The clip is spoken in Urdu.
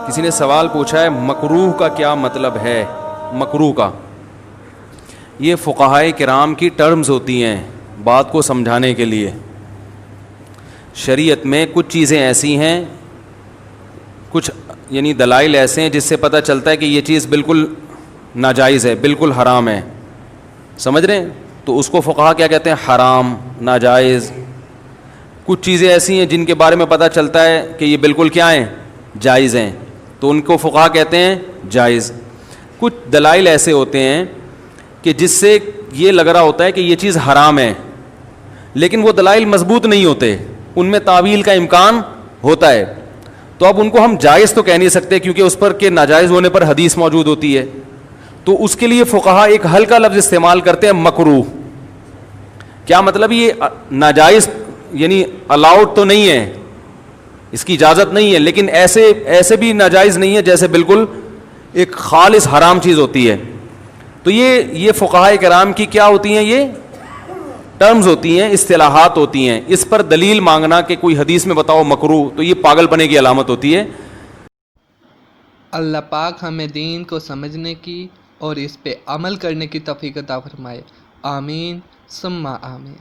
کسی نے سوال پوچھا ہے مکروہ کا کیا مطلب ہے. مکروہ کا یہ فقہائے کرام کی ٹرمز ہوتی ہیں بات کو سمجھانے کے لیے. شریعت میں کچھ چیزیں ایسی ہیں, کچھ یعنی دلائل ایسے ہیں جس سے پتہ چلتا ہے کہ یہ چیز بالکل ناجائز ہے, بالکل حرام ہے. سمجھ رہے ہیں؟ تو اس کو فقہا کیا کہتے ہیں؟ حرام, ناجائز. کچھ چیزیں ایسی ہیں جن کے بارے میں پتہ چلتا ہے کہ یہ بالکل کیا ہیں؟ جائز ہیں, تو ان کو فقہا کہتے ہیں جائز. کچھ دلائل ایسے ہوتے ہیں کہ جس سے یہ لگ رہا ہوتا ہے کہ یہ چیز حرام ہے, لیکن وہ دلائل مضبوط نہیں ہوتے, ان میں تعویل کا امکان ہوتا ہے. تو اب ان کو ہم جائز تو کہہ نہیں سکتے کیونکہ اس پر کہ ناجائز ہونے پر حدیث موجود ہوتی ہے. تو اس کے لیے فقہا ایک ہلکا لفظ استعمال کرتے ہیں مکروہ. کیا مطلب؟ یہ ناجائز یعنی الاؤڈ تو نہیں ہے, اس کی اجازت نہیں ہے, لیکن ایسے بھی ناجائز نہیں ہے جیسے بالکل ایک خالص حرام چیز ہوتی ہے. تو یہ فقہائے کرام کی کیا ہوتی ہیں؟ یہ ٹرمز ہوتی ہیں, اصطلاحات ہوتی ہیں. اس پر دلیل مانگنا کہ کوئی حدیث میں بتاؤ مکروہ, تو یہ پاگل پنے کی علامت ہوتی ہے. اللہ پاک ہمیں دین کو سمجھنے کی اور اس پہ عمل کرنے کی توفیق عطا فرمائے. آمین ثم آمین.